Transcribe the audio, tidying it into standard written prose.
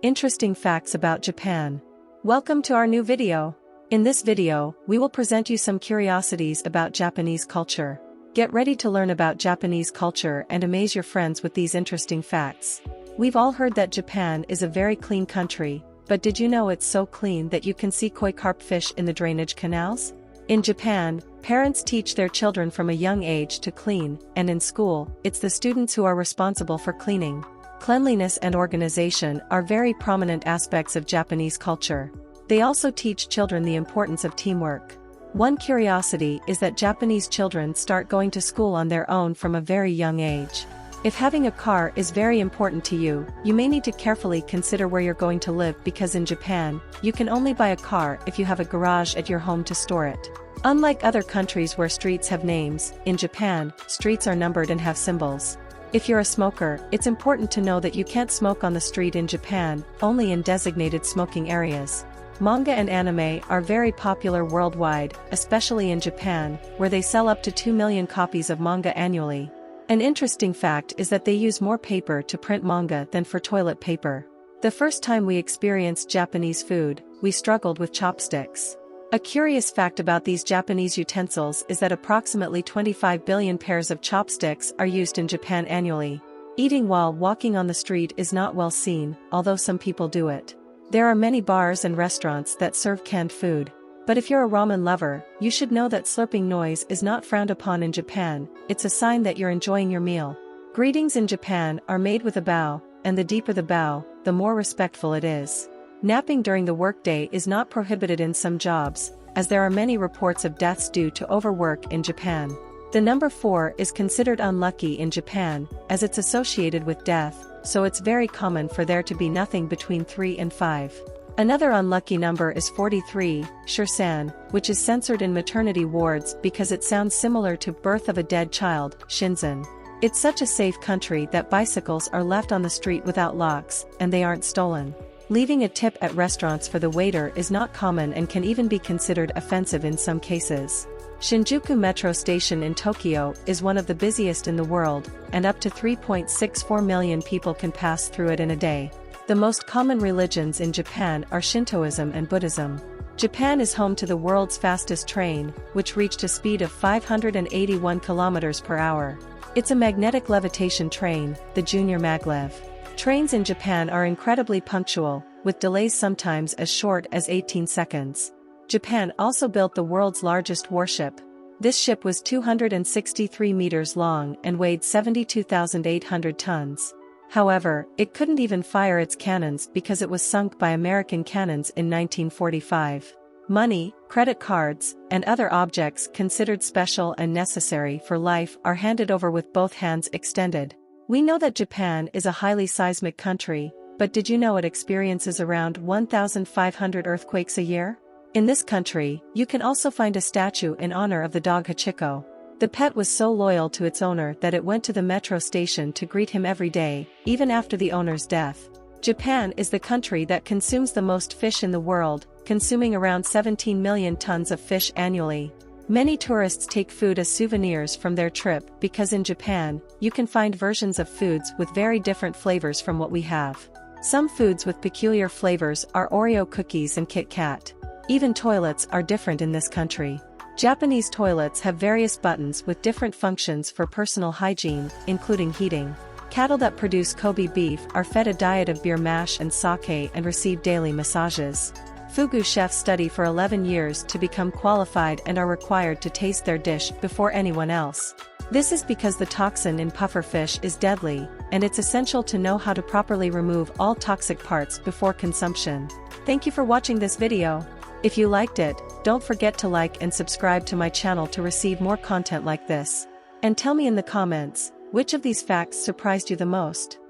Interesting facts about Japan. Welcome to our new video. In this video, we will present you some curiosities about Japanese culture. Get ready to learn about Japanese culture and amaze your friends with these interesting facts. We've all heard that Japan is a very clean country, but did you know it's so clean that you can see koi carp fish in the drainage canals? In Japan, parents teach their children from a young age to clean, and in school, it's the students who are responsible for cleaning. Cleanliness and organization are very prominent aspects of Japanese culture. They also teach children the importance of teamwork. One curiosity is that Japanese children start going to school on their own from a very young age. If having a car is very important to you, you may need to carefully consider where you're going to live because in Japan, you can only buy a car if you have a garage at your home to store it. Unlike other countries where streets have names, in Japan, streets are numbered and have symbols. If you're a smoker, it's important to know that you can't smoke on the street in Japan, only in designated smoking areas. Manga and anime are very popular worldwide, especially in Japan, where they sell up to 2 million copies of manga annually. An interesting fact is that they use more paper to print manga than for toilet paper. The first time we experienced Japanese food, we struggled with chopsticks. A curious fact about these Japanese utensils is that approximately 25 billion pairs of chopsticks are used in Japan annually. Eating while walking on the street is not well seen, although some people do it. There are many bars and restaurants that serve canned food. But if you're a ramen lover, you should know that slurping noise is not frowned upon in Japan, it's a sign that you're enjoying your meal. Greetings in Japan are made with a bow, and the deeper the bow, the more respectful it is. Napping during the workday is not prohibited in some jobs, as there are many reports of deaths due to overwork in Japan. The number 4 is considered unlucky in Japan, as it's associated with death, so it's very common for there to be nothing between 3 and 5. Another unlucky number is 43, shirsan, which is censored in maternity wards because it sounds similar to birth of a dead child, shinzen. It's such a safe country that bicycles are left on the street without locks, and they aren't stolen. Leaving a tip at restaurants for the waiter is not common and can even be considered offensive in some cases. Shinjuku Metro Station in Tokyo is one of the busiest in the world, and up to 3.64 million people can pass through it in a day. The most common religions in Japan are Shintoism and Buddhism. Japan is home to the world's fastest train, which reached a speed of 581 kilometers per hour. It's a magnetic levitation train, the Junior Maglev. Trains in Japan are incredibly punctual, with delays sometimes as short as 18 seconds. Japan also built the world's largest warship. This ship was 263 meters long and weighed 72,800 tons. However, it couldn't even fire its cannons because it was sunk by American cannons in 1945. Money, credit cards, and other objects considered special and necessary for life are handed over with both hands extended. We know that Japan is a highly seismic country, but did you know it experiences around 1,500 earthquakes a year? In this country, you can also find a statue in honor of the dog Hachiko. The pet was so loyal to its owner that it went to the metro station to greet him every day, even after the owner's death. Japan is the country that consumes the most fish in the world, consuming around 17 million tons of fish annually. Many tourists take food as souvenirs from their trip because in Japan, you can find versions of foods with very different flavors from what we have. Some foods with peculiar flavors are Oreo cookies and Kit Kat. Even toilets are different in this country. Japanese toilets have various buttons with different functions for personal hygiene, including heating. Cattle that produce Kobe beef are fed a diet of beer mash and sake and receive daily massages. Fugu chefs study for 11 years to become qualified and are required to taste their dish before anyone else. This is because the toxin in pufferfish is deadly, and it's essential to know how to properly remove all toxic parts before consumption. Thank you for watching this video. If you liked it, don't forget to like and subscribe to my channel to receive more content like this. And tell me in the comments, which of these facts surprised you the most?